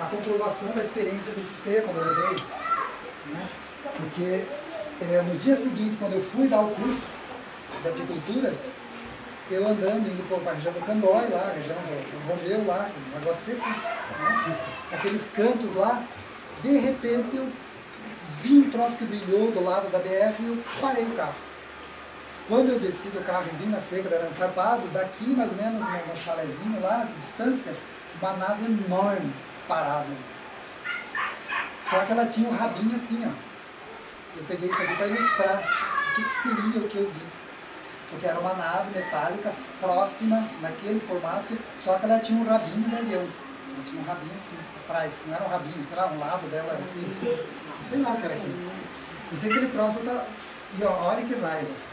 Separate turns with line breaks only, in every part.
a comprovação da experiência desse ser quando eu levei, né? Porque no dia seguinte, quando eu fui dar o curso de apicultura, eu andando, indo para a região do Candói, lá, a região do Romeu, lá, no Água Seca, né? Aqueles cantos lá, de repente eu vi um troço que brilhou do lado da BR e eu parei o carro. Quando eu desci do carro e vim na seca, era um farpado, daqui mais ou menos no chalezinho lá, de distância, uma nave enorme parada. Só que ela tinha um rabinho assim, ó. Eu peguei isso aqui para ilustrar o que seria o que eu vi. Porque era uma nave metálica próxima, naquele formato, só que ela tinha um rabinho de avião. Ela tinha um rabinho assim, atrás. Não era um rabinho, será um lado dela assim. Não sei lá o que era aquilo. Eu sei que ele troço tá... E ó, olha que raiva.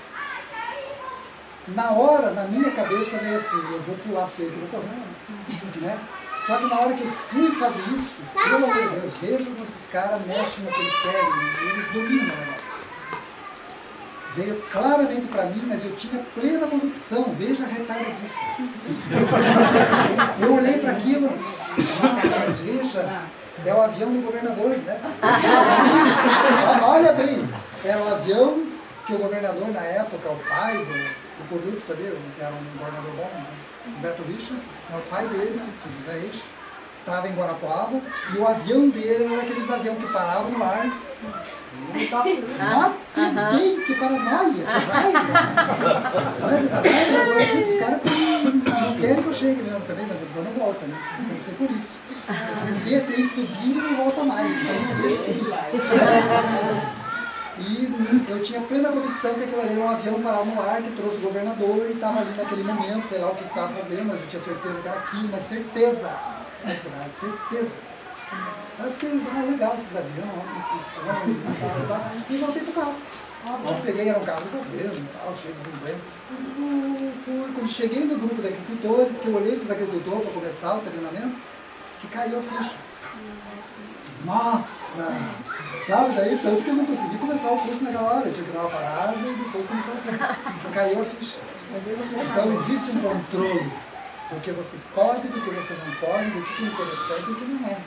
Na hora, na minha cabeça veio assim, eu vou pular seco, eu vou correr, né? Só que na hora que eu fui fazer isso, pelo amor de Deus, vejo que esses caras mexem no que eles querem, e eles dominam o negócio. Veio claramente para mim, mas eu tinha plena convicção, veja a retardadice. Eu olhei para aquilo, nossa, mas veja, é o avião do governador, né? Olha bem, era o avião que o governador na época, o pai do corrupto ali, que era um governador bom, né? Beto Richa, o pai dele, o Sr. José Richa, estava em Guarapuava, e o avião dele era aqueles aviões que paravam no ar. Bem, que paranoia, que raiva. Os caras não querem que eu chegue mesmo, também, não volta, né? Tem que ser por isso. Se esse subir, não volta mais, então não deixa subir. E eu tinha plena convicção que aquilo ali era um avião parado no ar, que trouxe o governador e estava ali naquele momento, sei lá o que estava fazendo, mas eu tinha certeza que era aqui, mas certeza. Certeza. Aí eu fiquei, legal esses aviões, como funciona, e voltei pro carro. Eu peguei, era um carro do governo e tal, cheio de desemprego. Quando cheguei no grupo de agricultores, que eu olhei para os agricultores para começar o treinamento, que caiu a ficha. Nossa! Sabe, daí tanto que eu não consegui começar o curso naquela hora, eu tinha que dar uma parada e depois começar o curso. Então caiu a ficha. Então existe um controle do que você pode, do que você não pode, do que é interessante e do que não é.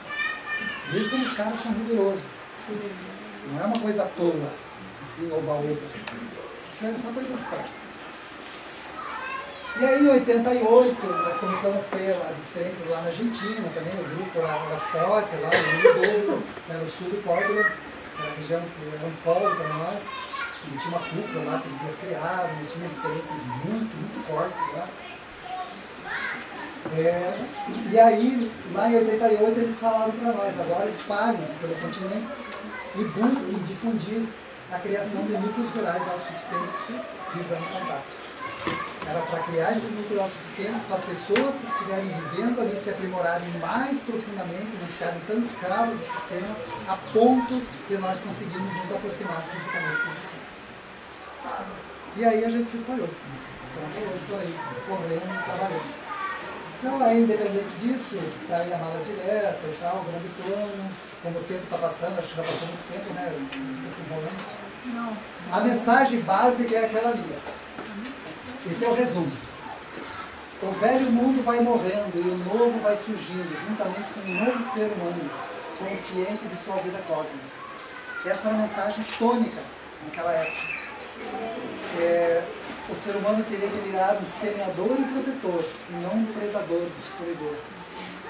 Veja como os caras são rigorosos. Não é uma coisa tola, assim, oba-oba. Isso é só para ilustrar. E aí, em 88, nós começamos a ter as experiências lá na Argentina também, o grupo lá forte, lá no Rio Douro, no sul de Córdoba, que era a região que era um polo para nós. E tinha uma cúpula lá que os guias criaram, e tinha experiências muito fortes lá. E aí, lá em 88, eles falaram para nós, agora espalhem-se pelo continente e busquem difundir a criação de núcleos rurais autossuficientes visando contato. Era para criar esses núcleos autossuficientes para as pessoas que estiverem vivendo ali se aprimorarem mais profundamente, não ficarem tão escravos do sistema, a ponto de nós conseguirmos nos aproximar fisicamente com vocês. E aí a gente se espalhou. Então, hoje estou aí, correndo, trabalhando. Então, aí, independente disso, está aí a mala direta e tal, o grande plano, como o tempo está passando, acho que já passou muito tempo, né, esse enrolando.
Não.
A mensagem básica é aquela ali. Esse é o resumo. O velho mundo vai morrendo e o novo vai surgindo, juntamente com um novo ser humano, consciente de sua vida cósmica. Essa é a mensagem tônica naquela época. O ser humano teria que virar um semeador e protetor, e não um predador, destruidor.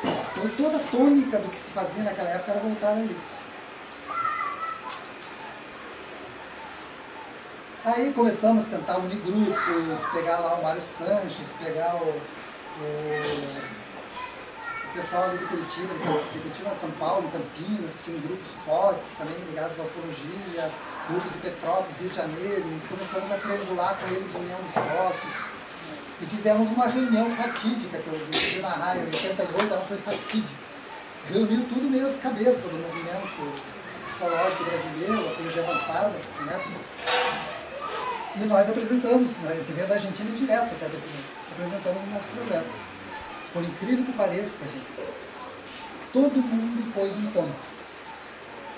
Então toda a tônica do que se fazia naquela época era voltada a isso. Aí começamos a tentar unir grupos, pegar lá o Mário Sanches, pegar o pessoal ali de Curitiba, de Curitiba, São Paulo, Campinas, que tinham grupos fortes também ligados à ufologia, grupos de Petrópolis, Rio de Janeiro, e começamos a triangular com eles, união dos esforços. E fizemos uma reunião fatídica, que eu vi na raia, em 88, ela foi fatídica. Reuniu tudo meio as cabeças do movimento ufológico brasileiro, ufologia avançada, né? E nós apresentamos, né, veio da Argentina direto até apresentamos o nosso projeto. Por incrível que pareça, gente, todo mundo pôs um ponto,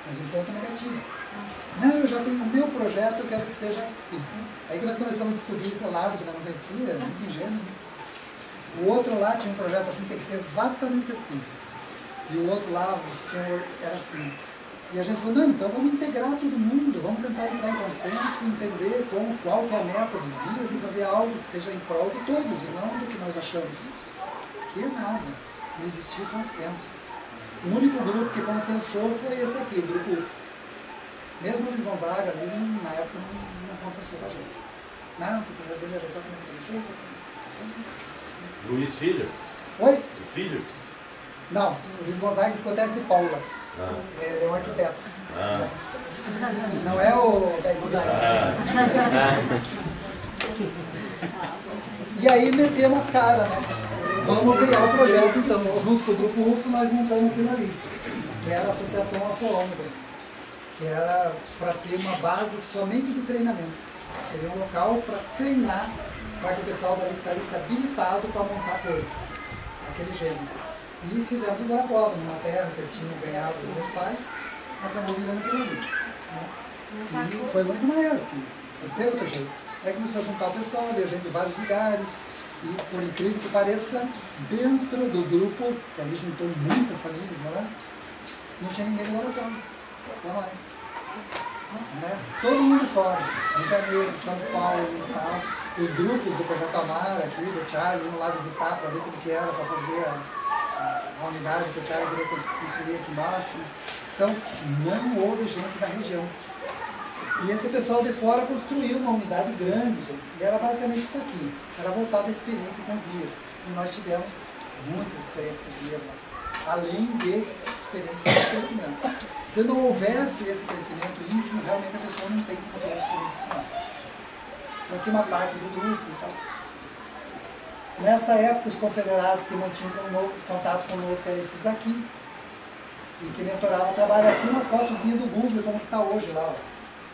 mas um ponto negativo. Não, eu já tenho o meu projeto, eu quero que seja assim. Aí que nós começamos a descobrir esse lado que nós não conhecia, muito ingênuo. O outro lá tinha um projeto assim, tem que ser exatamente assim. e o outro lá era assim. E a gente falou, não, então vamos integrar todo mundo, vamos tentar entrar em consenso, entender qual que é a meta dos guias e fazer algo que seja em prol de todos e não do que nós achamos. Que nada, não existia consenso. O único grupo que consensou foi esse aqui, o grupo UFO. Mesmo o Luiz Gonzaga ali, na época, não consensou com a gente. Não, porque o projeto dele era exatamente aquele jeito.
Luiz Filho?
Oi?
O filho?
Não, o Luiz Gonzaga acontece de Paula.
Ah.
Ele é um arquiteto.
Ah.
Não é o... E aí metemos as caras, né? Vamos criar o projeto então. Junto com o Grupo UFO nós montamos aquilo ali. Que era a Associação Afro-Ômega. Que era para ser uma base somente de treinamento. Seria um local para treinar, para que o pessoal dali saísse habilitado para montar coisas. Daquele gênero. E fizemos o Guarapuava, numa terra que eu tinha ganhado dos meus pais, acabou virando aquilo ali. Né? E foi a única maneira, que não teve outro jeito. Aí começou a juntar o pessoal, veio gente de vários lugares, e por incrível que pareça, dentro do grupo, que ali juntou muitas famílias, não tinha ninguém do Guarapuava, só nós. Né? Todo mundo fora, Rio de Janeiro, São Paulo e tal. Os grupos do Projeto Amara aqui, do Charlie, iam lá visitar para ver como que era, para fazer a unidade que o cara queria construir aqui embaixo. Então, não houve gente da região. E esse pessoal de fora construiu uma unidade grande, gente. E era basicamente isso aqui. Era voltada à experiência com os guias. E nós tivemos muitas experiências com os guias lá. Além de experiências de crescimento. Se não houvesse esse crescimento íntimo, realmente a pessoa não tem que ter essa experiência com nós. Então, aqui uma parte do grupo e tal. Nessa época, os confederados que mantinham contato conosco eram esses aqui, e que mentoravam o trabalho. Aqui uma fotozinha do Google, como que está hoje lá. Ó.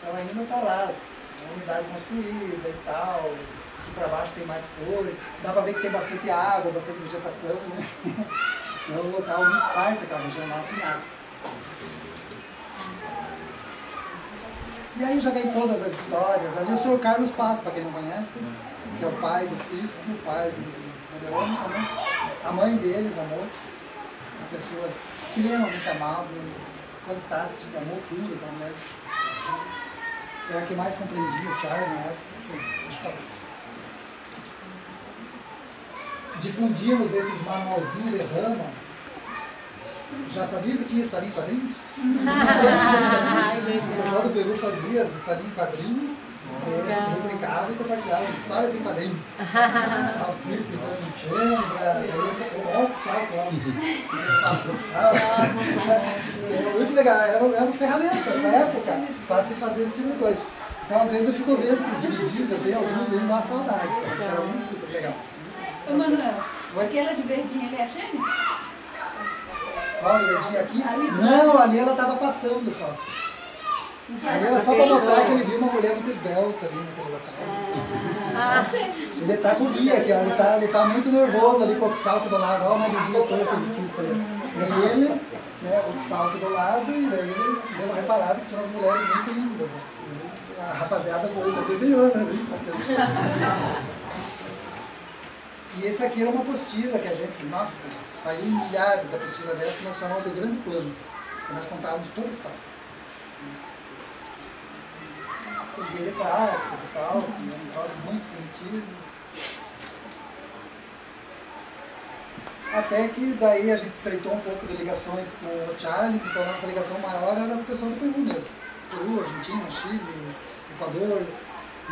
Então ainda está lá, a unidade construída e tal, aqui para baixo tem mais coisas. Dá para ver que tem bastante água, bastante vegetação, né? É um local muito farto, aquela região nasce em água. E aí já vem todas as histórias. Ali o senhor Carlos Paz, para quem não conhece, que é o pai do Cisco, o pai do Verônica, né? A mãe deles, a Mote, uma pessoa extremamente amável, fantástica, amou tudo com a mulher. É a que mais compreendia o Charlie, né? Difundimos esses manualzinhos de rama. Já sabia que tinha historinha em quadrinhos? O pessoal do Peru fazia as historinhas em quadrinhos, a gente replicava e compartilhava histórias em quadrinhos. Alcista, Chambra, o saco lá. Era muito legal, eram ferramentas na época para se fazer esse tipo de coisa. Então às vezes eu fico vendo esses vídeos, eu tenho alguns e me dá saudades, era muito legal.
Ô Manuel, aquela de verdinha ali é a Xene?
Qual verdinha aqui? Não, ali ela estava passando só. Ali era só para mostrar que ele viu uma mulher muito esbelta ali naquele local. Ele está com o guia aqui, ó. Ele tá muito nervoso ali com o salto do lado, olha o narizinho torto do cisco ali. E ele, né, o salto do lado, e daí ele deu uma reparada que tinha umas mulheres muito lindas. Né? A rapaziada boa desenhou, né? E esse aqui era uma apostila que a gente, nossa, saiu milhares de apostilas dessas que nós chamamos de grande plano, que nós contávamos toda a história. Os guias de práticas e tal, um negócio muito primitivo. Até que daí a gente estreitou um pouco de ligações com o Charlie, então a nossa ligação maior era com o pessoal do Peru mesmo. Peru, Argentina, Chile, Equador.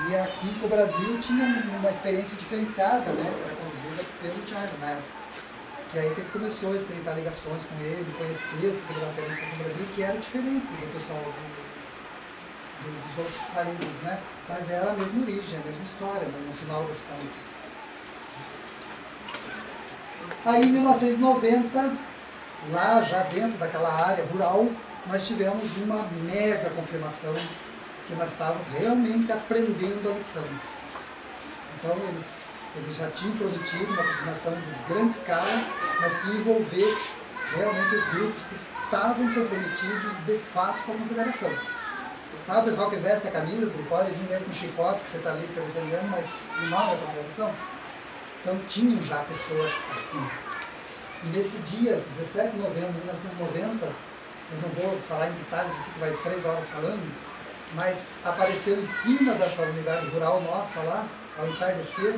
E aqui com o Brasil tinha uma experiência diferenciada, né, que era conduzida pelo Charlie na época. Que aí que ele começou a estreitar ligações com ele, conhecer o que ele estava querendo fazer no Brasil, que era diferente do pessoal dos outros países, né? Mas era a mesma origem, a mesma história, no final das contas. Aí em 1990, lá já dentro daquela área rural, nós tivemos uma mega confirmação que nós estávamos realmente aprendendo a lição. Então eles já tinham prometido uma confirmação de grande escala, mas que envolver realmente os grupos que estavam comprometidos de fato com a confederação. Sabe o pessoal que veste a camisa, ele pode vir dentro com um chicote que você está ali se defendendo, mas não é da confederação? Então tinham já pessoas assim. E nesse dia, 17 de novembro de 1990, eu não vou falar em detalhes do que vai 3 horas falando, mas apareceu em cima dessa unidade rural nossa lá, ao entardecer,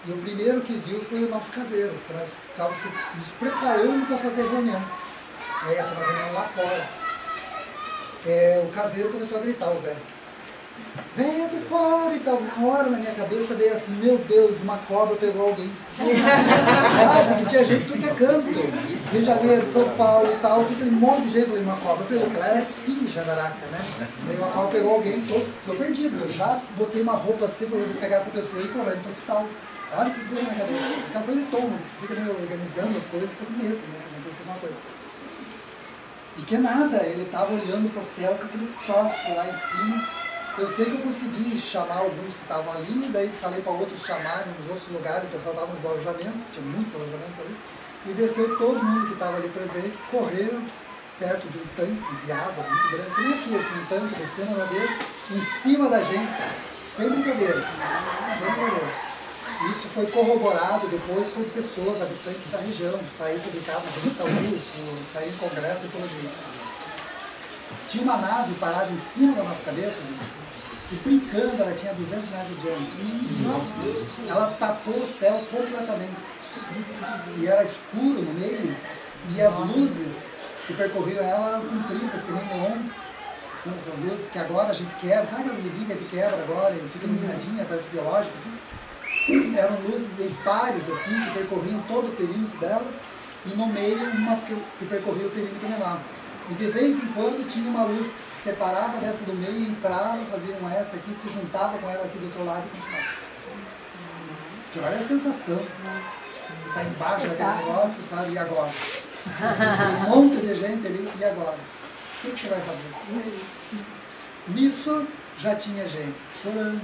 e o primeiro que viu foi o nosso caseiro, que nós estávamos nos preparando para fazer reunião. Aí essa era a reunião lá fora. O caseiro começou a gritar, o Zé. Vem aqui fora e tal. Na hora, na minha cabeça, veio assim, meu Deus, uma cobra pegou alguém. Sabe? Tinha gente tudo que é canto. Rio de Janeiro, São Paulo e tal, tudo, um monte de gente. Falei, uma cobra pegou. Ela era assim, Jandaraca, né? Aí uma cobra pegou alguém, tô perdido. Eu já botei uma roupa assim pra eu pegar essa pessoa e ir correndo pro hospital. Olha que veio na cabeça. Aquela coisa de estômago, que você fica meio organizando as coisas, fica com medo, né? Não aconteceu alguma coisa. E que nada, ele estava olhando pro céu com aquele troço lá em cima. Eu sei que eu consegui chamar alguns que estavam ali, daí falei para outros chamarem nos outros lugares, o pessoal estava nos alojamentos, tinha muitos alojamentos ali, e desceu todo mundo que estava ali presente, correram perto de um tanque de água muito grande, que nem aqui, assim, um tanque descendo na ladeira, em cima da gente, sem brincadeira, sem brincadeira. Isso foi corroborado depois por pessoas, habitantes da região, saiu publicado na revista Rio, saiu em congresso de ecologia. Tinha uma nave parada em cima da nossa cabeça, e brincando, ela tinha 200 metros de diâmetro. Ela tapou o céu completamente. E era escuro no meio, e as luzes que percorriam ela eram compridas, que nem neon. Assim, essas luzes que agora a gente quebra, sabe aquelas luzinhas que a gente quebra agora e fica iluminadinha, parece biológica, assim? Eram luzes em pares, assim, que percorriam todo o perímetro dela, e no meio uma que percorria o perímetro menor. E de vez em quando tinha uma luz que se separava dessa do meio, entrava, fazia um S aqui, se juntava com ela aqui do outro lado e continuava. Que olha a sensação. Você está embaixo daquele negócio, sabe? E agora? Um monte de gente ali, e agora? O que você vai fazer? Nisso já tinha gente chorando.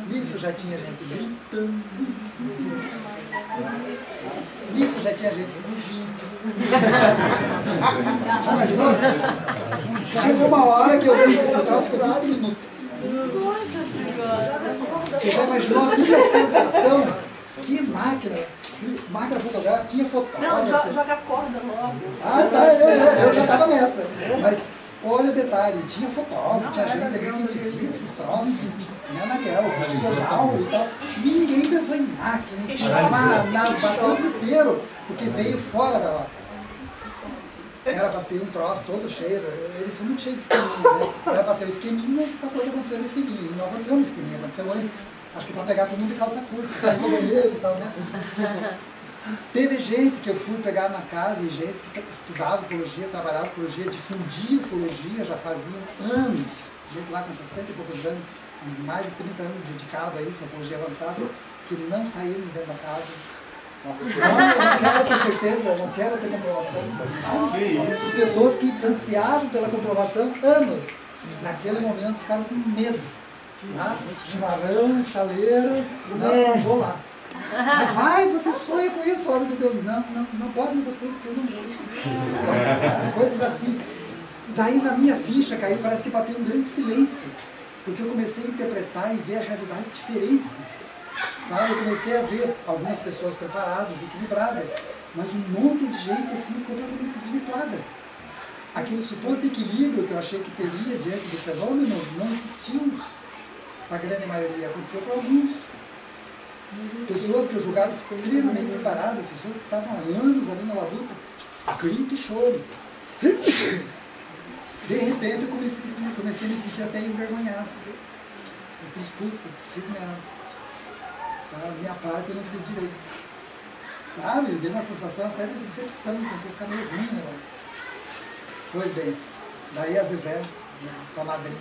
Nisso já tinha gente gritando. Nisso já tinha gente fugindo. Chegou uma hora que eu vejo esse troço por 20 minutos. Você já imaginou a minha sensação? Que máquina! Máquina fotográfica, tinha fotógrafo.
Não, joga corda logo.
Ah, tá, eu já estava nessa. Mas olha o detalhe, tinha fotógrafo, tinha gente ali que vivia esses troços, né, Ariel, profissional e tal. Ninguém pensou em máquina, em chamar, nada, bateu um desespero, porque veio fora da hora. Era para ter um troço todo cheio, eles são muito cheios de esqueminha, né? Era para ser o esqueminha, para coisa acontecer no esqueminha. E não aconteceu no esqueminha, aconteceu antes. Acho que para pegar todo mundo de calça curta, sair do banheiro e tal, né? Teve gente que eu fui pegar na casa e gente que estudava ufologia, trabalhava ufologia, difundia ufologia, já faziam anos, gente lá com 60 e poucos anos, mais de 30 anos dedicado a isso, a ufologia avançada, que não saíram dentro da casa. Não, eu não quero ter certeza, eu não quero ter comprovação. Pessoas que ansiavam pela comprovação anos, naquele momento ficaram com medo. Tá? Chimarrão, chaleira, não vou lá. Mas vai, você sonha com isso, homem de Deus. Não podem vocês que eu não vou. Coisas assim. E daí na minha ficha caiu, parece que bateu um grande silêncio. Porque eu comecei a interpretar e ver a realidade diferente. Sabe? Eu comecei a ver algumas pessoas preparadas, equilibradas, mas um monte de gente assim completamente desvirtuada. Aquele suposto equilíbrio que eu achei que teria diante do fenômeno não existiu. A grande maioria aconteceu para alguns. Pessoas que eu julgava extremamente preparadas, pessoas que estavam há anos ali na labuta, grito e choro. De repente eu comecei a me sentir até envergonhado. Eu senti, puta, fiz merda. Sabe, a minha parte eu não fiz direito. Sabe, deu uma sensação até de decepção, começou a ficar meio ruim o negócio. Pois bem, daí a Zezé, tua madrinha,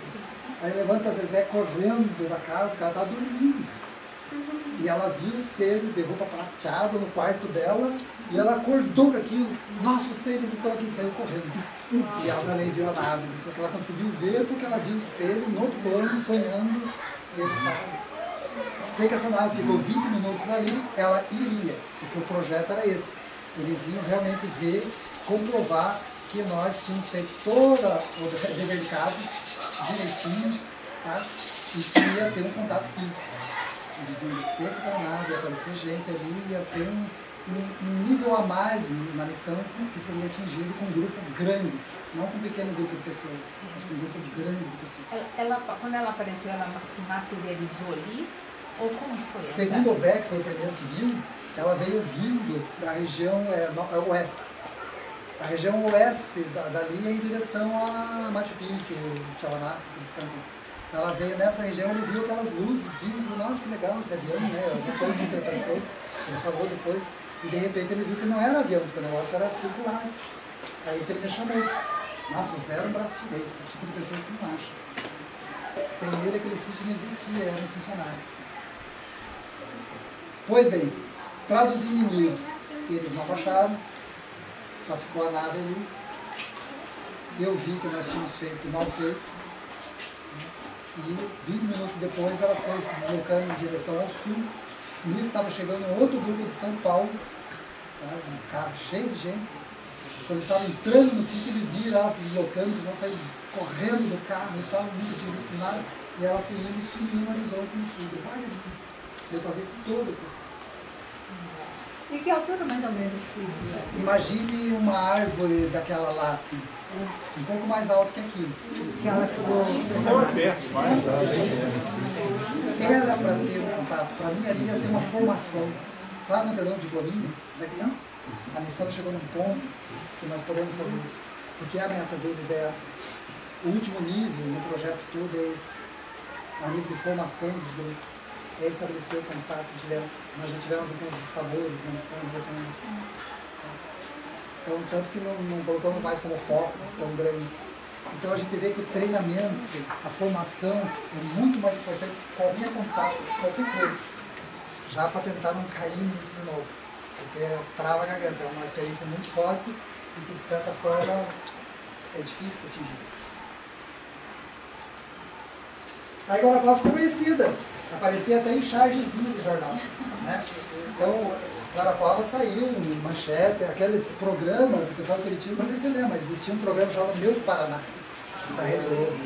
aí levanta a Zezé correndo da casa, que ela estava dormindo. E ela viu seres de roupa prateada no quarto dela, e ela acordou com aquilo. Nossos seres estão aqui, saiu correndo. E ela também viu a nave, porque ela conseguiu ver porque ela viu seres no outro plano, sonhando, e eles estavam. Sei que essa nave ficou 20 minutos ali, ela iria, porque o projeto era esse. Eles iam realmente ver, comprovar que nós tínhamos feito todo o dever de casa, direitinho, tá? E que ia ter um contato físico. Eles iam descer para a nave, ia aparecer gente ali, ia ser um nível a mais na missão que seria atingido com um grupo grande, não com um pequeno grupo de pessoas, mas com um grupo grande de pessoas.
Quando ela apareceu, ela se materializou ali? Ou como foi essa?
Segundo o Zé, que foi o primeiro que viu, ela veio vindo da região oeste. A região oeste dali é em direção a Machu Picchu, Tiahuanaco, aqueles campos. Ela veio nessa região, ele viu aquelas luzes vindo, e falou, nossa, que legal esse avião, né? Alguma coisa assim que ele pensou, ele falou depois. E de repente ele viu que não era avião, porque o negócio era circular. Aí que ele me chamou. Nossa, o Zé era um braço direito, o tipo de pessoa que se não acha. Sem ele, aquele sítio não existia, era um funcionário. Pois bem, traduzindo em miúdo, eles não acharam, só ficou a nave ali. Eu vi que nós tínhamos feito mal feito. E 20 minutos depois ela foi se deslocando em direção ao sul. Nisso estava chegando um outro grupo de São Paulo, sabe, um carro cheio de gente. Quando eles estavam entrando no sítio, eles viram ela se deslocando, eles não saíram correndo do carro e tal, nunca tinham visto nada. E ela foi indo e subiu no horizonte no sul. Deu para ver todo o processo.
E que altura mais ou menos foi?
Imagine uma árvore daquela lá, assim, um pouco mais alta que aquilo.
Que ela ficou...
Era para ter um contato. Para mim ali ia ser uma formação. Sabe o telão de diplominha? A missão chegou num ponto que nós podemos fazer isso. Porque a meta deles é essa. O último nível no projeto todo é esse. A nível de formação dos grupos. É estabelecer o contato direto. Nós já tivemos encontros de sabores na missão, então, tanto que não colocamos mais como foco tão grande. Então a gente vê que o treinamento, a formação é muito mais importante que qualquer contato, qualquer coisa. Já para tentar não cair nisso de novo. Porque trava a garganta, é uma experiência muito forte e que de certa forma é difícil de atingir. Aí Guarapuava ficou conhecida. Aparecia até em chargezinha de jornal. Né? Então, Guarapuava saiu, manchete, aqueles programas, o pessoal do Curitiba, não sei se você lembra, mas existia um programa chamado Meu Paraná, da Rede Globo.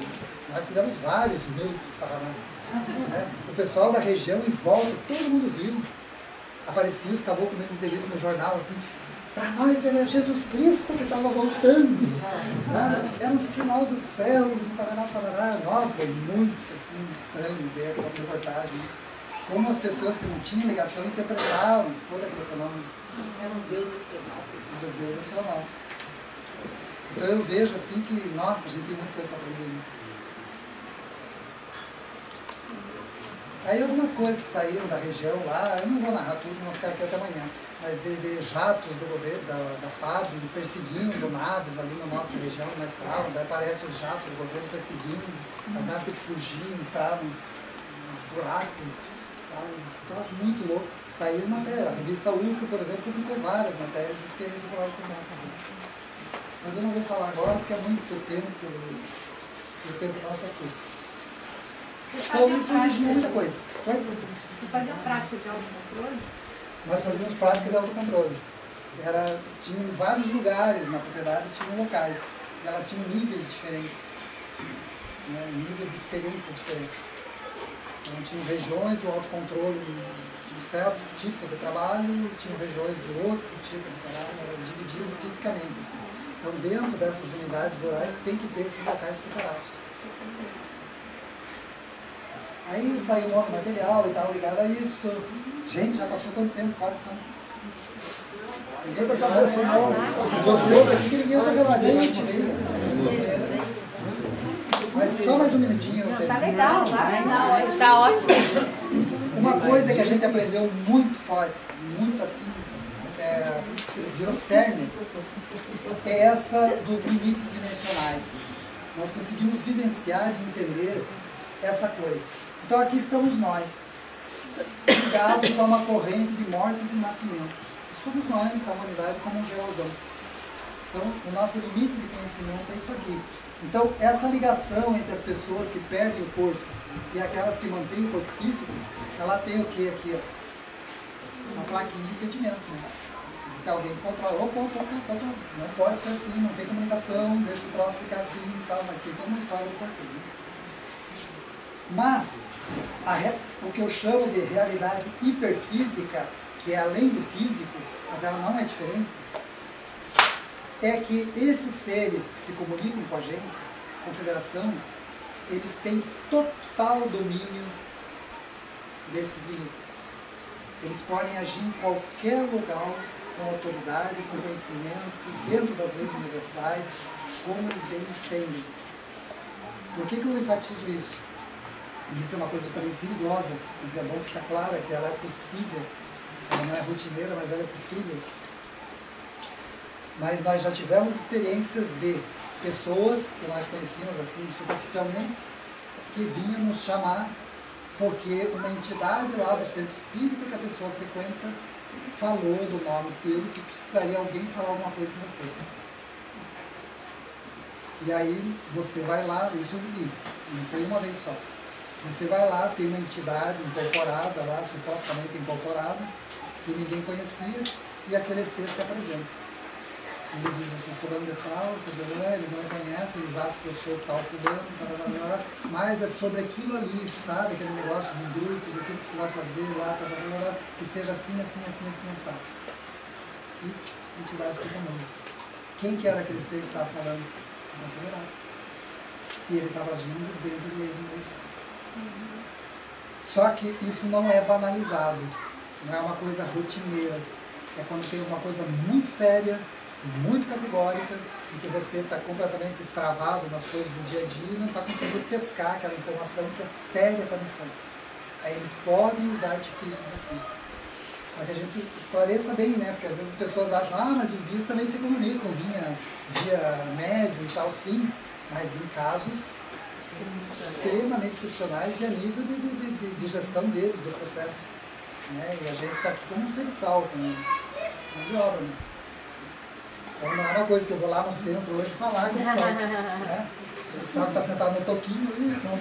Nós fizemos vários Meu Paraná. Né? O pessoal da região em volta, todo mundo viu. Aparecia os caboclos dando entrevista no jornal, assim, para nós era Jesus Cristo que estava voltando. Sabe? Era um sinal dos céus, e Paraná, Paraná. Nossa, foi muito assim, estranho ver aquelas reportagens. Como as pessoas que não tinham ligação interpretavam todo aquele fenômeno.
Eram os deuses astronautas.
Dos deuses astronautas. Então eu vejo assim que, nossa, a gente tem muita coisa para aprender. Né? Aí algumas coisas que saíram da região lá, eu não vou narrar tudo, não vou ficar aqui até amanhã, mas de jatos do governo, da FAB, perseguindo naves ali na nossa região, nós estávamos, aí aparecem os jatos do governo perseguindo, as naves têm que fugir, entrar nos buracos, sabe? Um troço muito louco. Saiu em matéria, a revista UFO, por exemplo, publicou várias matérias de experiência ufológica nossas. Mas eu não vou falar agora porque é muito tempo, o tempo nosso aqui. Então isso originou muita coisa.
Você fazia prática de autocontrole?
Nós fazíamos prática de autocontrole. Tinham vários lugares na propriedade, tinham locais. E elas tinham níveis diferentes. Né, nível de experiência diferente. Então tinham regiões de autocontrole de um certo tipo de trabalho, tinham regiões de outro tipo de trabalho, dividido fisicamente. Assim. Então dentro dessas unidades rurais tem que ter esses locais separados. Aí saiu um monte de material e tal ligado a isso. Gente, já passou quanto tempo? Quase são. Gostou daqui que ninguém usa gravadete, né? Mas só mais um minutinho.
Tá legal,
Tá ótimo.
Uma coisa que a gente aprendeu muito forte, muito assim, virou cerne, é essa dos limites dimensionais. Nós conseguimos vivenciar e entender essa coisa. Então aqui estamos nós, ligados a uma corrente de mortes e nascimentos. Somos nós, a humanidade, como um geozão. Então o nosso limite de conhecimento é isso aqui. Então essa ligação entre as pessoas que perdem o corpo e aquelas que mantêm o corpo físico, ela tem o que aqui? Ó? Uma plaquinha de impedimento. Né? Existe alguém que controla, opa, não pode ser assim, não tem comunicação, deixa o troço ficar assim e tal, mas tem toda uma história do corpo. Né? Mas o que eu chamo de realidade hiperfísica que é além do físico, mas ela não é diferente, é que esses seres que se comunicam com a gente, confederação, eles têm total domínio desses limites. Eles podem agir em qualquer lugar com autoridade, com conhecimento, dentro das leis universais, como eles bem entendem. Por que eu enfatizo isso? E isso é uma coisa também perigosa, mas é bom ficar clara que ela é possível. Ela não é rotineira, mas ela é possível. Mas nós já tivemos experiências de pessoas que nós conhecíamos assim superficialmente, que vinham nos chamar porque uma entidade lá do centro espírita que a pessoa frequenta falou do nome dele que precisaria alguém falar alguma coisa com você. E aí você vai lá, isso eu vi, não foi uma vez só. Você vai lá, tem uma entidade incorporada lá, supostamente incorporada, que ninguém conhecia, e aquele ser se apresenta. Ele diz, eu sou fulano de tal, eles não me conhecem, eles acham que eu sou tal fulano, mas é sobre aquilo ali, sabe? Aquele negócio dos grupos, aquilo que você vai fazer lá, que seja assim, assim, assim, assim, assim. E a entidade fica mundo. Quem que era aquele ser que estava falando? Não federado. E ele estava agindo dentro de leis universais. Só que isso não é banalizado, não é uma coisa rotineira. É quando tem uma coisa muito séria, muito categórica, e que você está completamente travado nas coisas do dia a dia e não está conseguindo pescar aquela informação que é séria para a missão. Aí eles podem usar artifícios assim. Para que a gente esclareça bem, né? Porque às vezes as pessoas acham, mas os guias também se comunicam via médium e tal, sim, mas em casos extremamente excepcionais e a nível de gestão deles, do processo. Né? E a gente está aqui como um serviçal, como de obra, né? Então não é uma coisa que eu vou lá no centro hoje falar que eu salvo, né? O salvo está sentado no toquinho e não,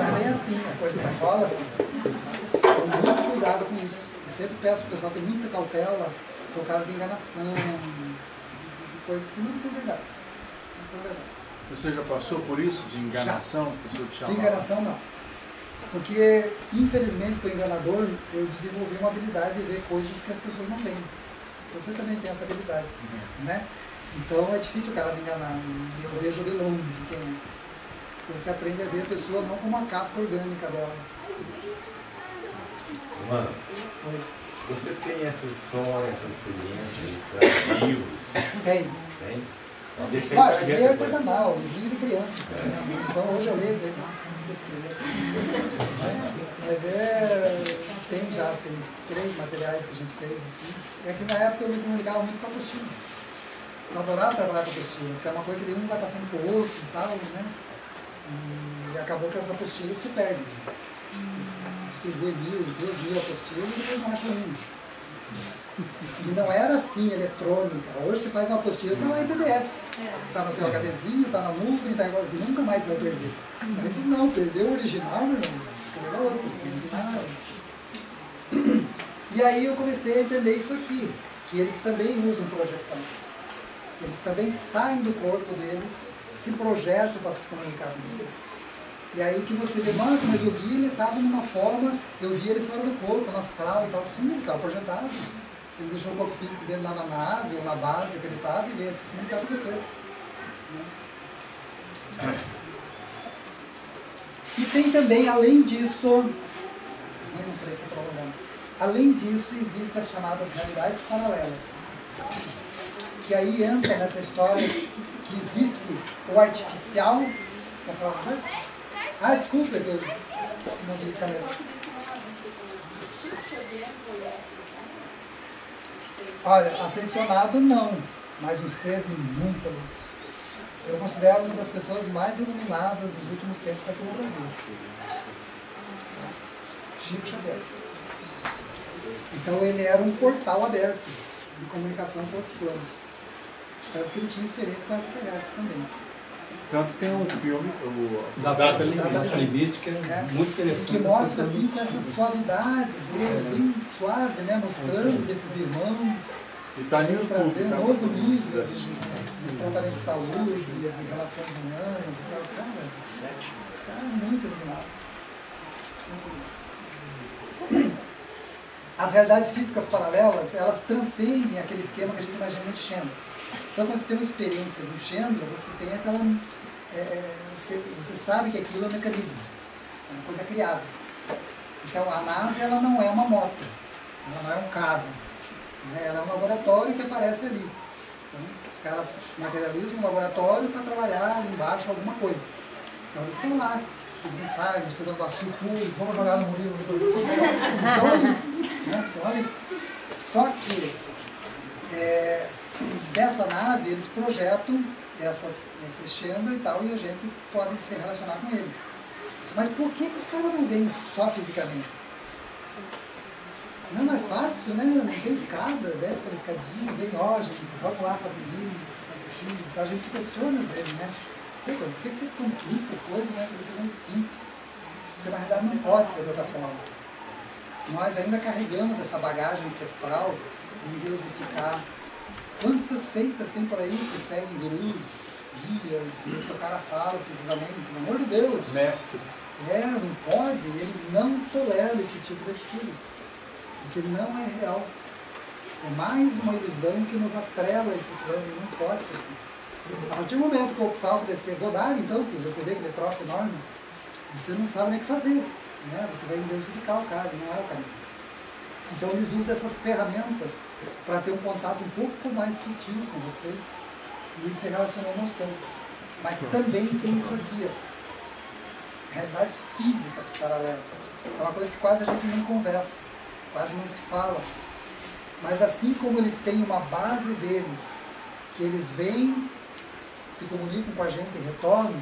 é bem assim, a coisa que rola assim. Então, muito cuidado com isso. Eu sempre peço para o pessoal ter muita cautela por causa de enganação, de coisas que não são verdade. Não são verdade.
Você já passou por isso, de enganação?
De enganação, não. Porque, infelizmente, para o enganador, eu desenvolvi uma habilidade de ver coisas que as pessoas não têm. Você também tem essa habilidade, né? Então é difícil o cara me enganar, eu vejo de longe quem é. Você aprende a ver a pessoa não como uma casca orgânica dela.
Mano,
Oi.
você tem essa história, essa experiência, esse livro?
Tem.
Tem? Então, deixa aí
Claro,
pra
é
gente
artesanal, livro de crianças também. Então hoje eu leio, nossa, não podia escrever. Mas tem 3 materiais que a gente fez assim. É que na época eu me comunicava muito com a apostila. Eu adorava trabalhar com a apostila, porque é uma coisa que um vai passando pro outro e tal, né? E acabou que as apostilas se perdem. Você distribui 1.000, 2.000 apostilas e depois não acha um. E não era assim, eletrônica. Hoje você faz uma apostila, está lá em PDF. Está no teu HDzinho, está na nuvem, nunca mais vai perder. Antes não, perdeu o original, meu irmão. Escreva outro, assim, não tem nada. E aí eu comecei a entender isso aqui, que eles também usam projeção. Eles também saem do corpo deles, se projetam para se comunicar com você. E aí que você vê, nossa, mas o guia ele estava numa forma, eu vi ele fora do corpo, no astral e tal, sim, ele estava projetado. Ele deixou o corpo físico dele lá na nave, ou na base que ele estava, e veio se comunicar com você. E tem também, além disso, eu não queria ser prolongado, além disso, existem as chamadas realidades paralelas. Que aí entra nessa história que existe o artificial. Você quer falar uma coisa? Ah, desculpa, que eu não vi a câmera. Olha, ascensionado não, mas um ser de muita luz. Eu considero uma das pessoas mais iluminadas dos últimos tempos aqui no Brasil. Chico Xavier. Então ele era um portal aberto de comunicação com outros planos. Tanto que ele tinha experiência com essa terrestre também.
Tanto que tem um filme, o
Data Limite, que é muito interessante.
Que mostra assim, com essa suavidade dele, bem suave, né? Mostrando desses irmãos,
e tá no YouTube,
trazer um
tá
novo
no
nível de tratamento de saúde, de relações humanas e tal. Cara, muito iluminado. As realidades físicas paralelas, elas transcendem aquele esquema que a gente imagina de Chandra. Então, quando você tem uma experiência do Chandra, você tem aquela... você sabe que aquilo é um mecanismo, é uma coisa criada. Então, a nave, ela não é uma moto, ela não é um carro, né? Ela é um laboratório que aparece ali. Então, os caras materializam um laboratório para trabalhar ali embaixo alguma coisa. Então, eles estão lá, subindo ensaio, misturando açúcar, vamos jogar no Murilo, eles estão ali, né? Estão ali. Só que, dessa nave, eles projetam esses Chandra e tal, e a gente pode se relacionar com eles. Mas por que os caras não vêm só fisicamente? Não é fácil, né? Não tem escada, desce pela escadinha, vem, ó, gente, vamos lá fazer isso, fazer aquilo. Então a gente se questiona às vezes, né? Por que vocês complicam as coisas, né? Porque isso é mais simples. Porque na verdade não pode ser de outra forma. Nós ainda carregamos essa bagagem ancestral em deusificar. Quantas seitas tem por aí que seguem gurus, guias, e o cara fala, você diz amém, pelo amor de Deus.
Mestre.
Não pode, eles não toleram esse tipo de atitude. Porque não é real. É mais uma ilusão que nos atrela a esse plano e não pode ser assim. A partir do momento que o Oxalvo descer Godard, então, que você vê aquele troço enorme, você não sabe nem o que fazer. Né? Você vai endeusificar o cara, não é o caminho. Então eles usam essas ferramentas para ter um contato um pouco mais sutil com você e ir se relacionando aos poucos. Mas também tem isso aqui, ó. Realidades físicas paralelas. É uma coisa que quase a gente não conversa, quase não se fala. Mas assim como eles têm uma base deles, que eles vêm, se comunicam com a gente e retornam,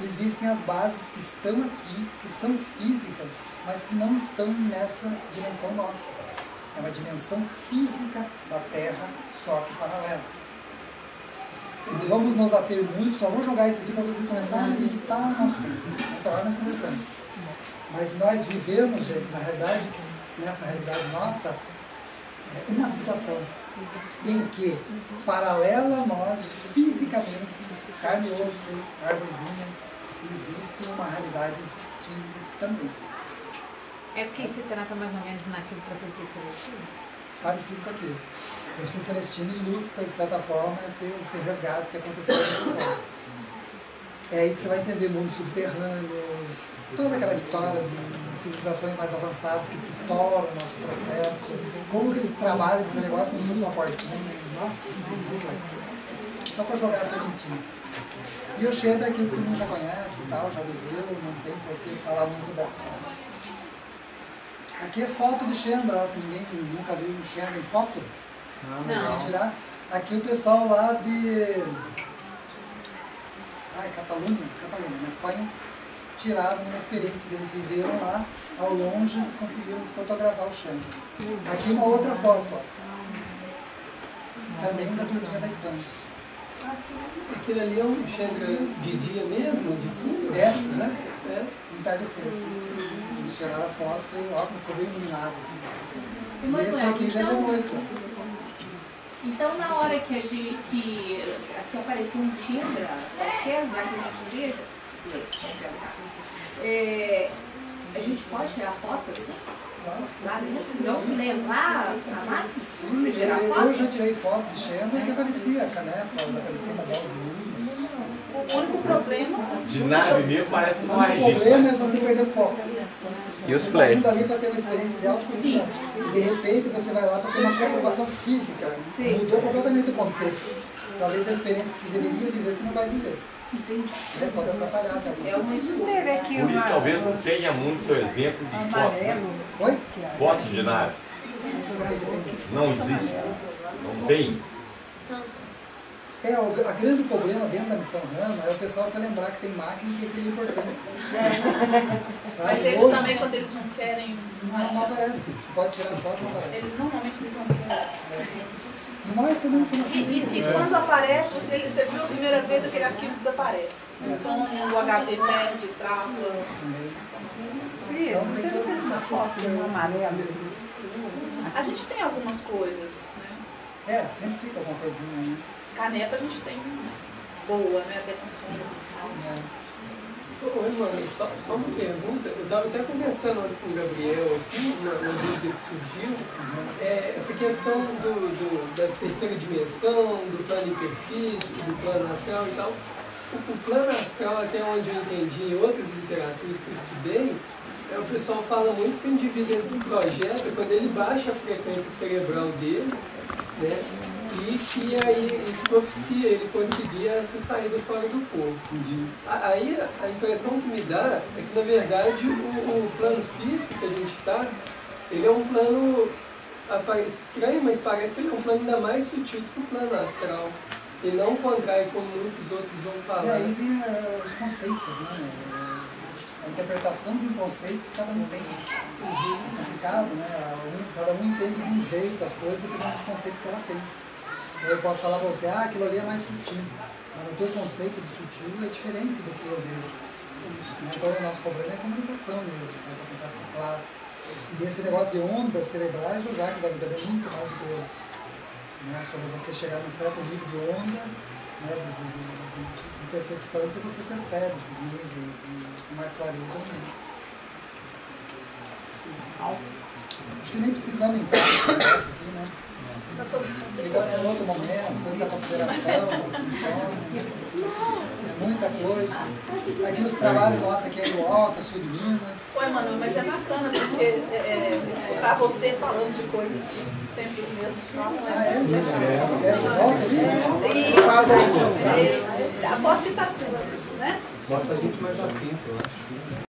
existem as bases que estão aqui, que são físicas, mas que não estão nessa dimensão nossa. É uma dimensão física da Terra, só que paralela. Vamos nos ater muito, só vou jogar isso aqui para você começar a meditar no assunto. Então, nós conversamos. Mas nós vivemos, gente, na realidade, nessa realidade nossa, uma situação em que, paralela a nós, fisicamente, carne e osso, árvorezinha, existe uma realidade existindo também.
É porque se trata mais ou menos naquilo profecia celestina?
Parecido com aquilo. A profecia celestina ilustra, de certa forma, esse resgate que aconteceu nesse lugar. É aí que você vai entender mundos subterrâneos, toda aquela história de civilizações mais avançadas que tutoram o nosso processo, como que eles trabalham com esse negócio como se fosse uma portinha. Nossa, só para jogar essa mentinha. E o Chandra, que todo mundo já conhece e tal, já viveu, não tem por que falar muito da... Aqui é foto de Chandra, se ninguém nunca viu um Chandra em foto. Não. Tirar. Aqui o pessoal lá de... Catalunha, na Espanha, tiraram uma experiência que eles viveram lá, ao longe eles conseguiram fotografar o Chandra. Aqui uma outra foto, ó. Também da turminha da Espanha.
Aquilo ali é um Chandra de dia mesmo, de cima?
Né? Entardecer. Eles tiraram a foto e ó, ficou bem iluminado. E esse aqui já é de noite, ó.
Então, na hora que aqui apareceu um Chandra, qualquer lugar que a gente veja, a gente pode tirar foto assim? Não levar a máquina? Tirar foto?
Eu já tirei foto de Chandra que aparecia a caneca, aparecia uma bola de luz.
O único problema...
De nave mesmo parece uma
O problema é você perder o foco.
E os
você
flash?
Você está indo ali para ter uma experiência de autoconhecimento. E de repente você vai lá para ter uma comprovação física.
Sim.
Mudou completamente o contexto. Talvez a experiência que você deveria viver, você não vai viver. Pode atrapalhar até alguns.
Teve aqui
Por isso
uma
talvez não tenha muito exemplo de foto.
amarelo.
Oi?
Foto de nave.
Por que que tem?
Não existe. Não tem.
O grande problema dentro da missão Rama é o pessoal se lembrar que tem máquina e que aquilo é importante. Sabe?
Mas eles
Hoje,
também, quando eles não querem,
não aparece. Você pode tirar foto, não aparece.
eles normalmente eles não querem.
E nós também somos assim.
E quando aparece, você viu a primeira vez, aquele arquivo desaparece. O som, o HD perde, trava.
Cris, você não fez uma foto de um amarelo?
A gente tem algumas coisas, né?
Sempre fica alguma coisinha, né?
Canepa a gente tem boa, né? Até com som no final.
Oi, mano, só uma pergunta. Eu estava até conversando ontem com o Gabriel, assim, na dúvida que surgiu, essa questão da terceira dimensão, do plano hiperfísico, do plano astral e tal. O plano astral, até onde eu entendi em outras literaturas que eu estudei, o pessoal fala muito que o indivíduo se projeta quando ele baixa a frequência cerebral dele, né? E que aí isso propicia ele conseguir essa saída fora do corpo. Aí a impressão que me dá é que, na verdade, o plano físico que a gente está, ele é um plano, parece estranho, mas parece que ele é um plano ainda mais sutil do que o plano astral. E não o contrário, como muitos outros vão falar.
E aí vem os conceitos, né? A interpretação de um conceito que cada um tem. É complicado, né? Cada um entende de um jeito as coisas dependendo dos conceitos que ela tem. Eu posso falar para você, aquilo ali é mais sutil, mas o teu conceito de sutil é diferente do que eu vejo. Então o nosso problema é a comunicação mesmo, para tentar ficar claro. E esse negócio de ondas cerebrais, o Jacques deve entender muito mais do que eu. Né? Sobre você chegar num certo nível de onda, né? de percepção que você percebe esses níveis com mais clareza. Né? Acho que nem precisamos entrar nesse negócio aqui, né? Fica para outro momento, depois da consideração, é muita coisa. Aqui os trabalhos nossos aqui é do Alto, Sul de Minas.
Oi, mano, mas é bacana porque escutar você falando de coisas que sempre os mesmos falam.
É do Alto ali?
Aposto que está sendo, né?
Bota a gente mais atento, eu acho.